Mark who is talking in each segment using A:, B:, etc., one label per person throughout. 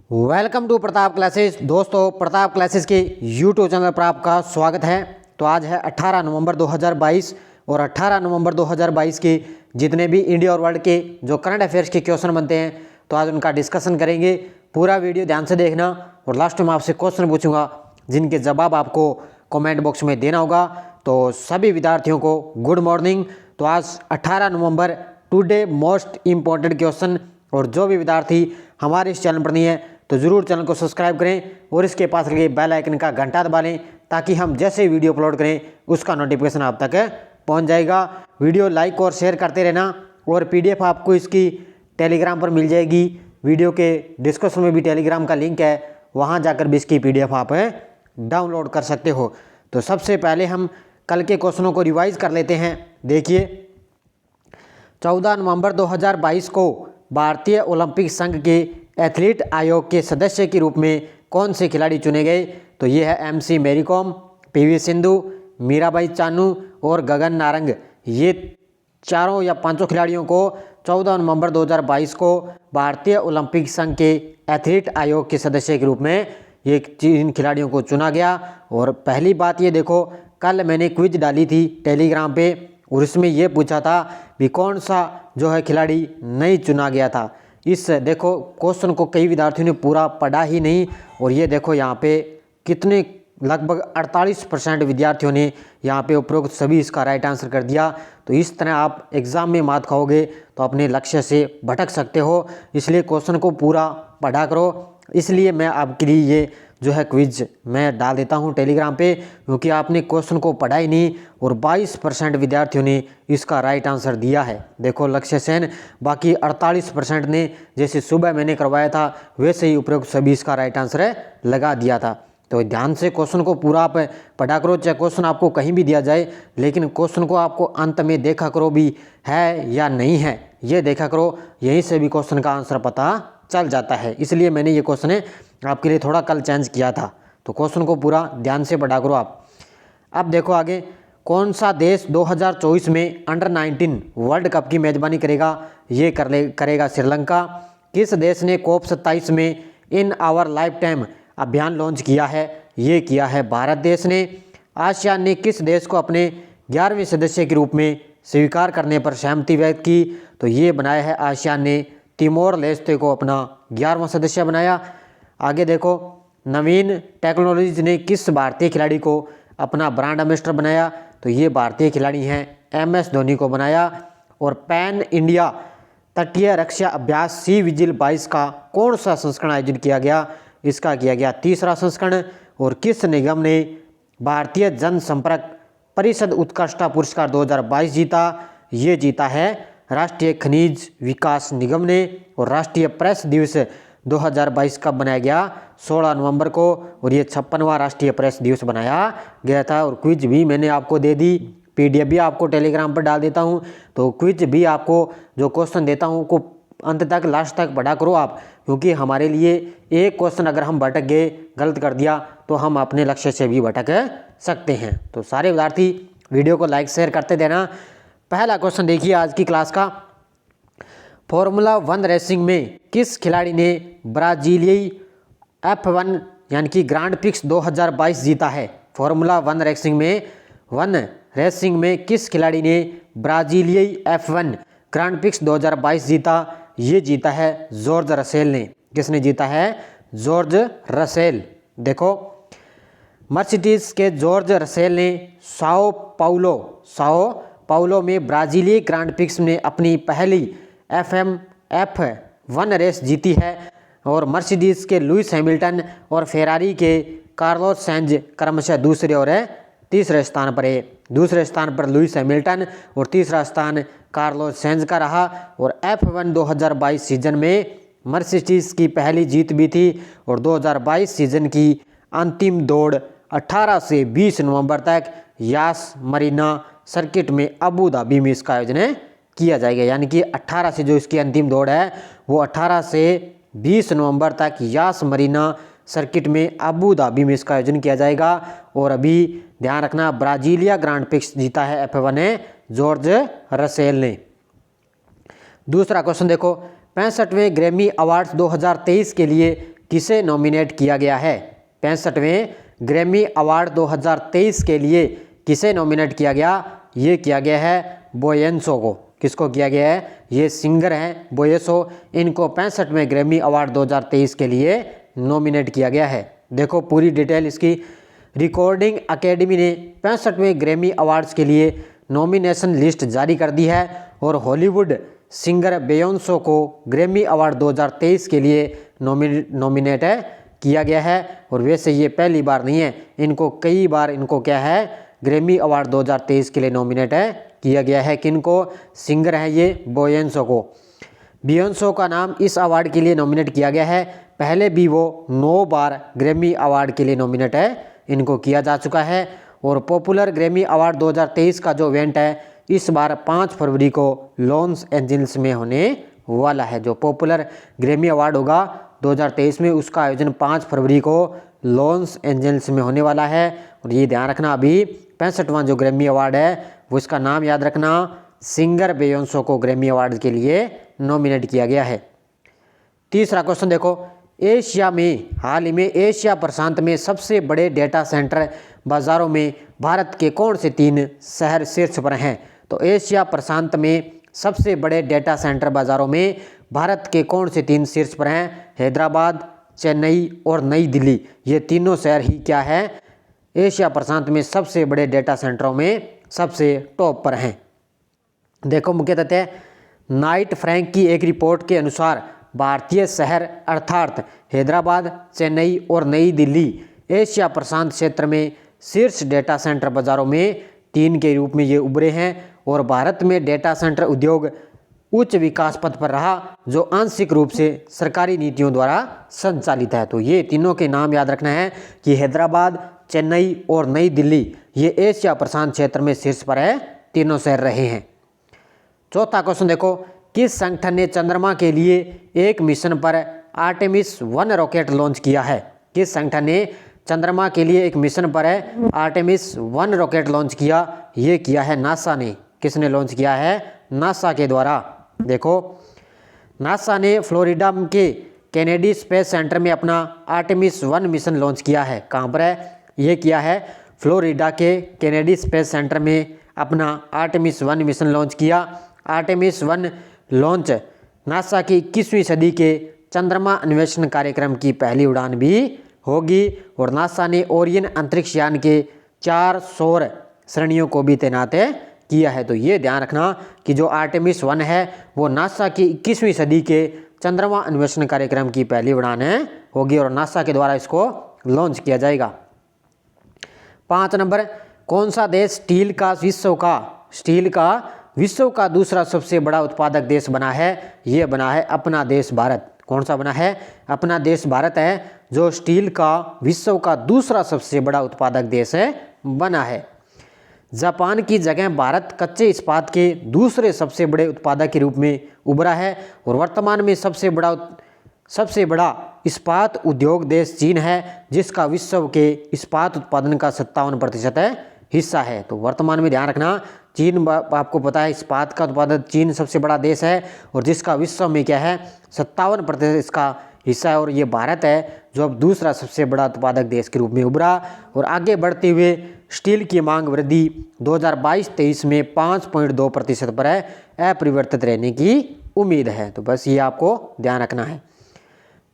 A: Welcome to Pratap classes. दोस्तों, Pratap classes के YouTube channel पर आपका स्वागत है। तो आज है 18 नवंबर 2022 और 18 नवंबर 2022 के जितने भी इंडिया और वर्ल्ड के जो करंट अफेयर्स के क्वेश्चन बनते हैं तो आज उनका डिस्कशन करेंगे। पूरा वीडियो ध्यान से देखना और लास्ट में आपसे क्वेश्चन पूछूंगा जिनके जवाब आपको कमेंट बॉक्स में देना होगा। तो सभी विद्यार्थियों को गुड मॉर्निंग। तो आज 18 नवंबर टुडे मोस्ट इम्पॉर्टेंट क्वेश्चन, और जो भी विद्यार्थी हमारे इस चैनल पर नहीं है तो ज़रूर चैनल को सब्सक्राइब करें और इसके पास लगे बेल आइकन का घंटा दबा लें ताकि हम जैसे वीडियो अपलोड करें उसका नोटिफिकेशन आप तक पहुंच जाएगा। वीडियो लाइक और शेयर करते रहना और पीडीएफ आपको इसकी टेलीग्राम पर मिल जाएगी। वीडियो के डिस्क्रिप्शन में भी टेलीग्राम का लिंक है, वहाँ जाकर भी इसकी पीडीएफ आप डाउनलोड कर सकते हो। तो सबसे पहले हम कल के क्वेश्चनों को रिवाइज कर लेते हैं। देखिए, 14 नवंबर 2022 को भारतीय ओलंपिक संघ के एथलीट आयोग के सदस्य के रूप में कौन से खिलाड़ी चुने गए? तो ये है एमसी मैरी कॉम, पीवी सिंधु, मीराबाई चानू और गगन नारंग। ये चारों या पांचों खिलाड़ियों को 14 नवंबर 2022 को भारतीय ओलंपिक संघ के एथलीट आयोग के सदस्य के रूप में ये इन खिलाड़ियों को चुना गया। और पहली बात ये देखो, कल मैंने क्विज डाली थी टेलीग्राम पे और इसमें ये पूछा था भी कौन सा जो है खिलाड़ी नहीं चुना गया था। इस देखो क्वेश्चन को कई विद्यार्थियों ने पूरा पढ़ा ही नहीं, और ये देखो यहाँ पे कितने लगभग 48% विद्यार्थियों ने यहाँ पे उपरोक्त सभी इसका राइट आंसर कर दिया। तो इस तरह आप एग्ज़ाम में मात खाओगे तो अपने लक्ष्य से भटक सकते हो, इसलिए क्वेश्चन को पूरा पढ़ा करो। इसलिए मैं आपके लिए ये जो है क्विज मैं डाल देता हूँ टेलीग्राम पे, क्योंकि आपने क्वेश्चन को पढ़ा ही नहीं और 22% विद्यार्थियों ने इसका राइट आंसर दिया है। देखो लक्ष्य सेन, बाकी 48% ने जैसे सुबह मैंने करवाया था वैसे ही उपरोक्त सभी इसका राइट आंसर लगा दिया था। तो ध्यान से क्वेश्चन को पूरा आप पढ़ा करो, चाहे क्वेश्चन आपको कहीं भी दिया जाए, लेकिन क्वेश्चन को आपको अंत में देखा करो भी है या नहीं है, ये देखा करो, यहीं से भी क्वेश्चन का आंसर पता चल जाता है। इसलिए मैंने ये क्वेश्चन आपके लिए थोड़ा कल चेंज किया था। तो क्वेश्चन को पूरा ध्यान से पढ़ा करो आप। अब देखो आगे, कौन सा देश 2024 में अंडर 19 वर्ल्ड कप की मेजबानी करेगा? ये करेगा श्रीलंका। किस देश ने COP 27 में इन आवर लाइफ टाइम अभियान लॉन्च किया है? ये किया है भारत देश ने। आसियान ने किस देश को अपने 11वें सदस्य के रूप में स्वीकार करने पर सहमति व्यक्त की? तो ये बनाया है आसियान ने तिमोर लेस्ते को अपना 11वां सदस्य बनाया। आगे देखो, नवीन टेक्नोलॉजीज ने किस भारतीय खिलाड़ी को अपना ब्रांड एम्बेसडर बनाया? तो ये भारतीय खिलाड़ी हैं MS धोनी को बनाया। और पैन इंडिया तटीय रक्षा अभ्यास सी विजिल 22 का कौन सा संस्करण आयोजित किया गया? इसका किया गया 3रा संस्करण। और किस निगम ने भारतीय जनसंपर्क परिषद उत्कृष्टता पुरस्कार 2022 जीता? ये जीता है राष्ट्रीय खनिज विकास निगम ने। और राष्ट्रीय प्रेस दिवस 2022 कब बनाया गया? 16 नवंबर को, और ये 56वां राष्ट्रीय प्रेस दिवस बनाया गया था। और क्विज भी मैंने आपको दे दी, पीडीएफ भी आपको टेलीग्राम पर डाल देता हूँ। तो क्विज भी आपको जो क्वेश्चन देता हूँ को अंत तक लास्ट तक पढ़ा करो आप, क्योंकि हमारे लिए एक क्वेश्चन अगर हम भटक गए, गलत कर दिया, तो हम अपने लक्ष्य से भी भटक सकते हैं। तो सारे विद्यार्थी वीडियो को लाइक शेयर करते देना। पहला क्वेश्चन देखिए आज की क्लास का, फॉर्मूला 1 रेसिंग में किस खिलाड़ी ने ब्राजीलियाई F1 यानी कि ग्रांड प्रिक्स 2022 जीता है? फॉर्मूला 1 रेसिंग में किस खिलाड़ी ने ब्राजीलियाई F1 ग्रांड प्रिक्स 2022 जीता? ये जीता है जॉर्ज रसेल ने। किसने जीता है? George Russell. देखो, मर्सिडीज के जॉर्ज रसेल ने साओ पाउलो में ब्राजीलियाई ग्रांड प्रिक्स में अपनी पहली F1 रेस जीती है। और मर्सिडीज के लुइस हैमिल्टन और फेरारी के कार्लोस सैंज क्रमशः दूसरे और तीसरे स्थान पर है। दूसरे स्थान पर लुइस हैमिल्टन और तीसरा स्थान कार्लोस सैंज का रहा। और F1 2022 सीजन में मर्सिडीज की पहली जीत भी थी। और 2022 सीजन की अंतिम दौड़ 18 से 20 नवंबर तक यास मरीना सर्किट में अबू धाबी में इसका आयोजन किया जाएगा। यानी कि 18 से जो इसकी अंतिम दौड़ है वो 18 से 20 नवंबर तक यास मरीना सर्किट में अबू धाबी में इसका आयोजन किया जाएगा। और अभी ध्यान रखना, ब्राजीलिया ग्रांड प्रिक्स जीता है F1 ने जॉर्ज रसेल ने। दूसरा क्वेश्चन देखो, 65वें ग्रैमी अवार्ड्स 2023 के लिए किसे नॉमिनेट किया गया है? 65वें ग्रैमी अवार्ड 2023 के लिए किसे नॉमिनेट किया गया? ये किया गया है बोयेंसो को। किसको किया गया है? ये सिंगर हैं बोयेंसो, इनको 65वें ग्रैमी अवार्ड 2023 के लिए नॉमिनेट किया गया है। देखो पूरी डिटेल इसकी। रिकॉर्डिंग एकेडमी ने 65वें ग्रैमी अवार्ड्स के लिए नॉमिनेशन लिस्ट जारी कर दी है और हॉलीवुड सिंगर बेयोंसो को ग्रैमी अवार्ड 2023 के लिए नॉमिनेट किया गया है। और वैसे ये पहली बार नहीं है, इनको कई बार इनको क्या है ग्रैमी अवार्ड 2023 के लिए नॉमिनेट किया गया है। किनको? सिंगर है ये बोयेंसो को। बियोंसो का नाम इस अवार्ड के लिए नॉमिनेट किया गया है। पहले भी वो 9 बार ग्रैमी अवार्ड के लिए नॉमिनेट इनको किया जा चुका है। और पॉपुलर ग्रैमी अवार्ड 2023 का जो इवेंट है इस बार 5 फरवरी को लॉस एंजल्स में होने वाला है। जो पॉपुलर ग्रैमी अवार्ड होगा 2023 में, उसका आयोजन 5 फरवरी को लॉस एंजल्स में होने वाला है। और ये ध्यान रखना, अभी 65वां जो ग्रैमी अवार्ड है वो इसका नाम याद रखना, सिंगर बेयोंसो को ग्रैमी अवार्ड के लिए नॉमिनेट किया गया है। तीसरा क्वेश्चन देखो, एशिया में हाल ही में एशिया प्रशांत में सबसे बड़े डेटा सेंटर बाजारों में भारत के कौन से 3 शहर शीर्ष पर हैं? तो एशिया प्रशांत में सबसे बड़े डेटा सेंटर बाजारों में भारत के कौन से 3 शीर्ष पर हैं? हैदराबाद, चेन्नई और नई दिल्ली। ये तीनों शहर ही क्या है? एशिया प्रशांत में सबसे बड़े डेटा सेंटरों में सबसे टॉप पर हैं। देखो मुख्य तथ्य, नाइट फ्रैंक की एक रिपोर्ट के अनुसार भारतीय शहर अर्थात हैदराबाद, चेन्नई और नई दिल्ली एशिया प्रशांत क्षेत्र में शीर्ष डेटा सेंटर बाजारों में 3 के रूप में ये उभरे हैं। और भारत में डेटा सेंटर उद्योग उच्च विकास पथ पर रहा, जो आंशिक रूप से सरकारी नीतियों द्वारा संचालित है। तो ये तीनों के नाम याद रखना है कि हैदराबाद, चेन्नई और नई दिल्ली ये एशिया प्रशांत क्षेत्र में शीर्ष पर है, तीनों शहर रहे हैं। चौथा क्वेश्चन देखो, किस संगठन ने चंद्रमा के लिए एक मिशन पर आर्टेमिस 1 रॉकेट लॉन्च किया है? किस संगठन ने चंद्रमा के लिए एक मिशन पर आर्टेमिस 1 रॉकेट लॉन्च किया? ये किया है नासा ने। किसने लॉन्च किया है? नासा के द्वारा। देखो नासा ने फ्लोरिडा के केनेडी स्पेस सेंटर में अपना आर्टेमिस 1 मिशन लॉन्च किया है। कहाँ पर है? ये किया है फ्लोरिडा के केनेडी स्पेस सेंटर में अपना आर्टेमिस 1 मिशन लॉन्च किया। आर्टेमिस 1 लॉन्च नासा की 21वीं सदी के चंद्रमा अन्वेषण कार्यक्रम की पहली उड़ान भी होगी। और नासा ने ओरियन अंतरिक्ष यान के 4 सौर श्रेणियों को भी तैनात किया है। तो ये ध्यान रखना कि जो आर्टेमिस 1 है वो नासा की 21वीं सदी के चंद्रमा अन्वेषण कार्यक्रम की पहली उड़ान होगी और नासा के द्वारा इसको लॉन्च किया जाएगा। 5 नंबर, कौन सा देश स्टील का विश्व का दूसरा सबसे बड़ा उत्पादक देश बना है? ये बना है अपना देश भारत। कौन सा बना है? अपना देश भारत है जो स्टील का विश्व का दूसरा सबसे बड़ा उत्पादक देश बना है। जापान की जगह भारत कच्चे इस्पात के दूसरे सबसे बड़े उत्पादक के रूप में उभरा है और वर्तमान में सबसे बड़ा इस्पात उद्योग देश चीन है, जिसका विश्व के इस्पात उत्पादन का 57% हिस्सा है। तो वर्तमान में ध्यान रखना, चीन आपको पता है इस्पात का उत्पादक चीन सबसे बड़ा देश है और जिसका विश्व में क्या है 57% इसका हिस्सा है। और ये भारत है जो अब दूसरा सबसे बड़ा उत्पादक देश के रूप में उभरा। और आगे बढ़ते हुए स्टील की मांग वृद्धि 2022-23 में 5.2% पर अपरिवर्तित रहने की उम्मीद है। तो बस ये आपको ध्यान रखना है।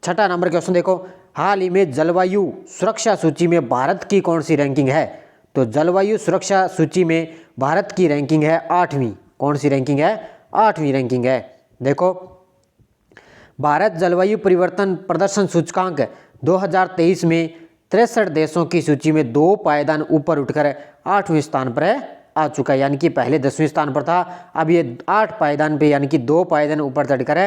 A: 6ठा नंबर क्वेश्चन देखो, हाल ही में जलवायु सुरक्षा सूची में भारत की कौन सी रैंकिंग है? तो जलवायु सुरक्षा सूची में भारत की रैंकिंग है 8वीं। कौन सी रैंकिंग है? 8वीं रैंकिंग है। देखो भारत जलवायु परिवर्तन प्रदर्शन सूचकांक 2023 में 63 देशों की सूची में 2 पायदान ऊपर उठकर 8वें स्थान पर आ चुका है। यानी कि पहले 10वें स्थान पर था, अब ये 8 पायदान पे यानी कि 2 पायदान ऊपर चढ़कर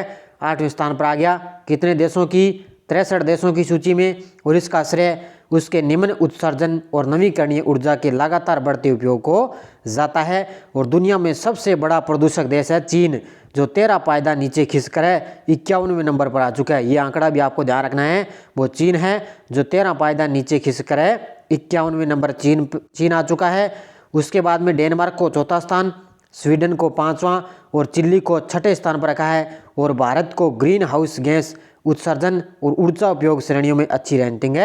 A: 8वें स्थान पर आ गया। कितने देशों की? 63 देशों की सूची में। और इसका श्रेय उसके निम्न उत्सर्जन और नवीकरणीय ऊर्जा के लगातार बढ़ते उपयोग को जाता है। और दुनिया में सबसे बड़ा प्रदूषक देश है चीन, जो 13 पायदान नीचे खिसकर 51वें नंबर पर आ चुका है। ये आंकड़ा भी आपको ध्यान रखना है, वो चीन है जो 13 पायदान नीचे खिसकर 51वें नंबर चीन आ चुका है। उसके बाद में डेनमार्क को 4था स्थान, स्वीडन को 5वां और चिली को 6ठे स्थान पर रखा है। और भारत को ग्रीन हाउस गैस उत्सर्जन और ऊर्जा उपयोग श्रेणियों में अच्छी रैंकिंग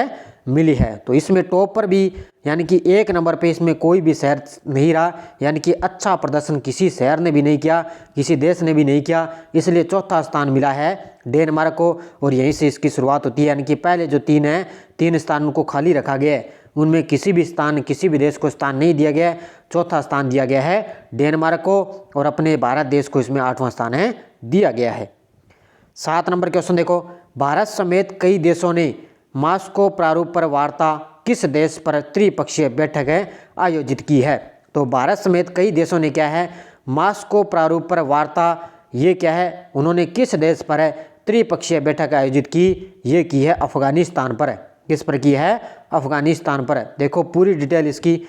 A: मिली है। तो इसमें टॉप पर भी यानी कि 1 नंबर पे इसमें कोई भी शहर नहीं रहा, यानी कि अच्छा प्रदर्शन किसी शहर ने भी नहीं किया, किसी देश ने भी नहीं किया, इसलिए चौथा स्थान मिला है डेनमार्क को। और यहीं से इसकी शुरुआत होती है, यानी कि पहले जो 3 स्थान को खाली रखा गया है उनमें किसी भी देश को स्थान नहीं दिया गया है। चौथा स्थान दिया गया है डेनमार्क को और अपने भारत देश को इसमें 8वां स्थान दिया गया है। 7 नंबर क्वेश्चन देखो, भारत समेत कई देशों ने मास्को प्रारूप पर वार्ता किस देश पर त्रिपक्षीय बैठक आयोजित की है। तो भारत समेत कई देशों ने क्या है, मास्को प्रारूप पर वार्ता, ये क्या है, उन्होंने किस देश पर त्रिपक्षीय बैठक आयोजित की, ये की है अफगानिस्तान पर। किस पर की है, अफगानिस्तान पर। देखो पूरी डिटेल इसकी,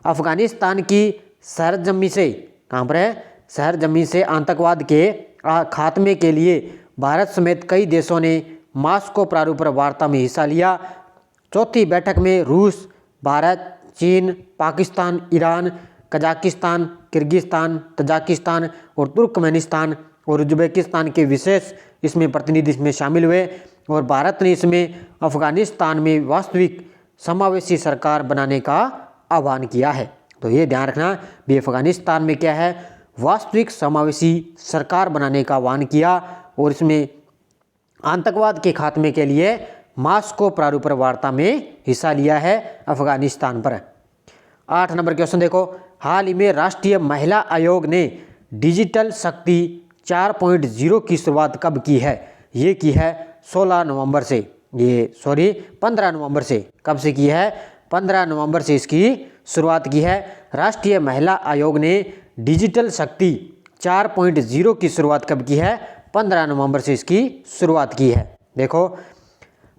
A: अफगानिस्तान की सरजमी से, कहाँ पर है, सरजमी से आतंकवाद के खात्मे के लिए भारत समेत कई देशों ने मास्को प्रारूप पर वार्ता में हिस्सा लिया। चौथी बैठक में रूस, भारत, चीन, Pakistan, Iran, Kazakhstan, Kyrgyzstan, Tajikistan और तुर्कमेनिस्तान और उज्बेकिस्तान के विशेष इसमें प्रतिनिधि इसमें शामिल हुए। और भारत ने इसमें अफगानिस्तान में वास्तविक समावेशी सरकार बनाने का आह्वान किया है। तो ये ध्यान रखना भी, अफगानिस्तान में क्या है, वास्तविक समावेशी सरकार बनाने का आह्वान किया और इसमें आतंकवाद के खात्मे के लिए मास्को प्रारूप पर वार्ता में हिस्सा लिया है अफगानिस्तान पर। 8 नंबर क्वेश्चन देखो, हाल ही में राष्ट्रीय महिला आयोग ने डिजिटल शक्ति 4.0 की शुरुआत कब की है। ये की है 15 नवंबर से। कब से की है, 15 नवंबर से इसकी शुरुआत की है। राष्ट्रीय महिला आयोग ने डिजिटल शक्ति 4.0 की शुरुआत कब की है, 15 नवंबर से इसकी शुरुआत की है। देखो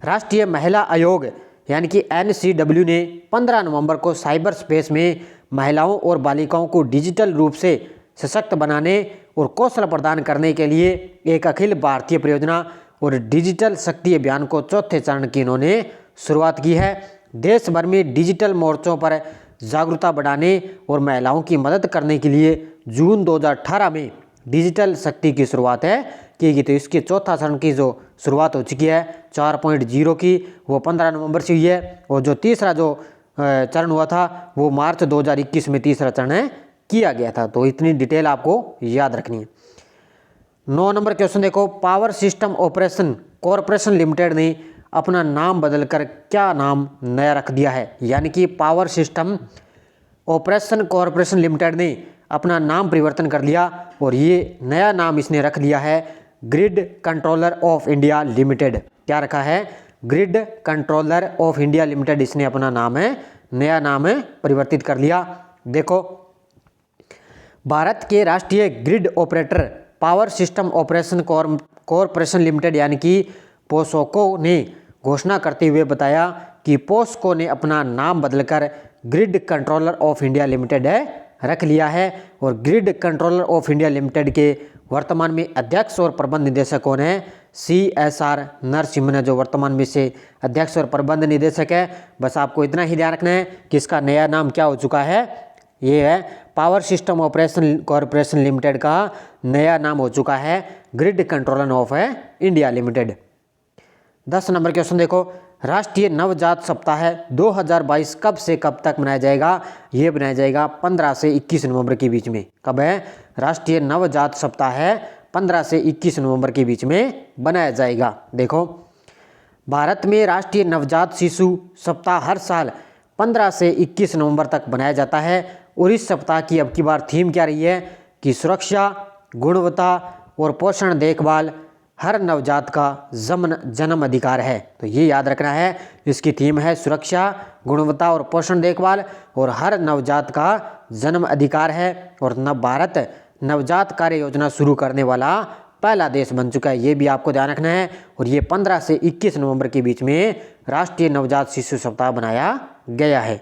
A: राष्ट्रीय महिला आयोग यानी कि NCW ने 15 नवंबर को साइबर स्पेस में महिलाओं और बालिकाओं को डिजिटल रूप से सशक्त बनाने और कौशल प्रदान करने के लिए एक अखिल भारतीय परियोजना और डिजिटल शक्ति अभियान को चौथे चरण की इन्होंने शुरुआत की है। देश भर में डिजिटल मोर्चों पर जागरूकता बढ़ाने और महिलाओं की मदद करने के लिए जून 2018 में डिजिटल शक्ति की शुरुआत की गई। तो इसके चौथा चरण की जो शुरुआत हो चुकी है 4.0 की, वो 15 नवंबर से हुई है। और जो तीसरा जो चरण हुआ था वो मार्च 2021 में तीसरा चरण किया गया था। तो इतनी डिटेल आपको याद रखनी है। 9 नंबर क्वेश्चन देखो, power system operation corporation limited ने अपना नाम बदलकर क्या नाम नया रख दिया है। यानी कि power system operation corporation limited ने अपना नाम परिवर्तन कर लिया और ये नया नाम इसने रख लिया है grid controller of India limited. क्या रखा है, grid controller of India limited, इसने अपना नाम नया नाम परिवर्तित कर लिया। देखो भारत के राष्ट्रीय grid operator power system operation corporation limited यानी कि पोस्को ने घोषणा करते हुए बताया कि पोस्को ने अपना नाम बदलकर grid controller of India limited रख लिया है। और grid controller of India limited के वर्तमान में अध्यक्ष और प्रबंध निदेशक कौन है, CSR नरसिम्हन जो वर्तमान में से अध्यक्ष और प्रबंध निदेशक है। बस आपको इतना ही ध्यान रखना है कि इसका नया नाम क्या हो चुका है, ये है power system operation corporation limited का नया नाम हो चुका है grid controller of India limited. 10 number question देखो, राष्ट्रीय नवजात सप्ताह 2022 कब से कब तक मनाया जाएगा। ये बनाया जाएगा 15 से 21 नवंबर के बीच में। कब है, राष्ट्रीय नवजात सप्ताह 15 से 21 नवंबर के बीच में बनाया जाएगा। देखो भारत में राष्ट्रीय नवजात शिशु सप्ताह हर साल 15 से 21 नवंबर तक बनाया जाता है। और इस सप्ताह की अब की बार थीम क्या रही है कि सुरक्षा, गुणवत्ता और पोषण देखभाल हर नवजात का जन्म अधिकार है। तो ये याद रखना है, इसकी थीम है सुरक्षा, गुणवत्ता और पोषण देखभाल और हर नवजात का जन्म अधिकार है। और भारत नवजात कार्य योजना शुरू करने वाला पहला देश बन चुका है, ये भी आपको ध्यान रखना है। और ये 15 से 21 नवंबर के बीच में राष्ट्रीय नवजात शिशु सप्ताह बनाया गया है।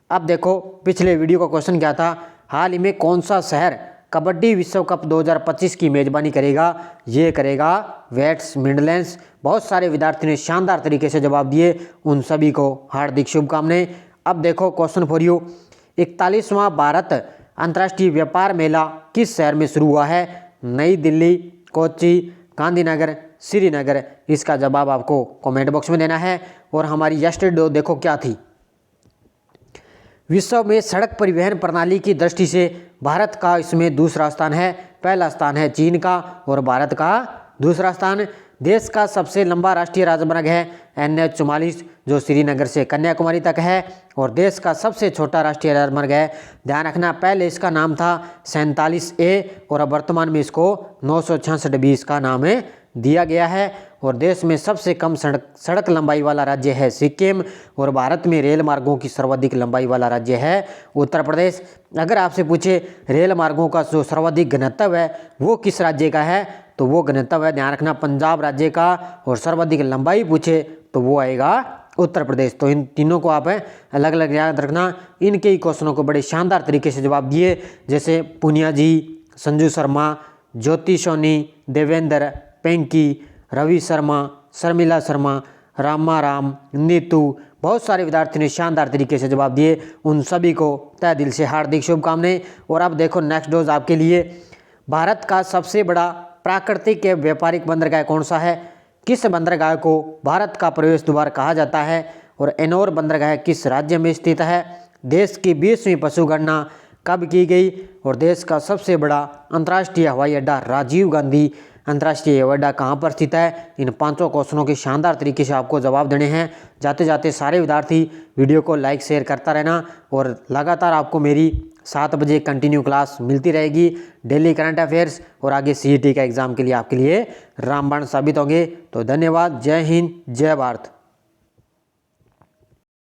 A: अब देखो पिछले वीडियो का क्वेश्चन क्या था, हाल ही में कौन सा शहर कबड्डी विश्व कप 2025 की मेजबानी करेगा। ये करेगा वेस्ट मिडलैंड्स। बहुत सारे विद्यार्थियों ने शानदार तरीके से जवाब दिए, उन सभी को हार्दिक शुभकामनाएं। अब देखो क्वेश्चन फॉर यू, 41वां भारत अंतर्राष्ट्रीय व्यापार मेला किस शहर में शुरू हुआ है। नई दिल्ली, कोच्चि, गांधीनगर, श्रीनगर। इसका जवाब आपको कमेंट बॉक्स में देना है। और हमारी यस्टरडे देखो क्या थी। विश्व में सड़क परिवहन प्रणाली की दृष्टि से भारत का इसमें दूसरा स्थान है। पहला स्थान है चीन का और भारत का दूसरा स्थान। देश का सबसे लंबा राष्ट्रीय राजमार्ग है NH 44 जो श्रीनगर से कन्याकुमारी तक है। और देश का सबसे छोटा राष्ट्रीय राजमार्ग है, ध्यान रखना, पहले इसका नाम था 47A और अब वर्तमान में इसको 966B इसका नाम दिया गया है। और देश में सबसे कम सड़क लंबाई वाला राज्य है सिक्किम। और भारत में रेल मार्गों की सर्वाधिक लंबाई वाला राज्य है उत्तर प्रदेश। अगर आपसे पूछे रेल मार्गों का जो सर्वाधिक घनत्व है वो किस राज्य का है, तो वो घनत्व है, ध्यान रखना, पंजाब राज्य का। और सर्वाधिक लंबाई पूछे तो वो आएगा उत्तर प्रदेश। तो इन तीनों को आप अलग अलग याद रखना। इनके ही क्वेश्चनों को बड़े शानदार तरीके से जवाब दिए, जैसे पुनिया जी, संजू शर्मा, ज्योति सोनी, देवेंद्र, पेंकी, रवि शर्मा, शर्मिला शर्मा, रामा राम, नीतू, बहुत सारे विद्यार्थियों ने शानदार तरीके से जवाब दिए। उन सभी को तहे दिल से हार्दिक शुभकामनाएं। और अब देखो नेक्स्ट डोज आपके लिए, भारत का सबसे बड़ा प्राकृतिक एवं व्यापारिक बंदरगाह कौन सा है? किस बंदरगाह को भारत का प्रवेश द्वार कहा जाता है? और एनोर बंदरगाह किस राज्य में स्थित है? देश की 20वीं पशु गणना कब की गई? और देश का सबसे बड़ा अंतर्राष्ट्रीय हवाई अड्डा राजीव गांधी अंतर्राष्ट्रीय हवाई अड्डा कहाँ पर स्थित है? इन पांचों क्वेश्चनों के शानदार तरीके से आपको जवाब देने हैं। जाते जाते सारे विद्यार्थी वीडियो को लाइक शेयर करता रहना। और लगातार आपको मेरी 7 बजे कंटिन्यू क्लास मिलती रहेगी, डेली करंट अफेयर्स और आगे CET का एग्जाम के लिए आपके लिए रामबाण साबित होंगे। तो धन्यवाद। जय हिंद, जय भारत।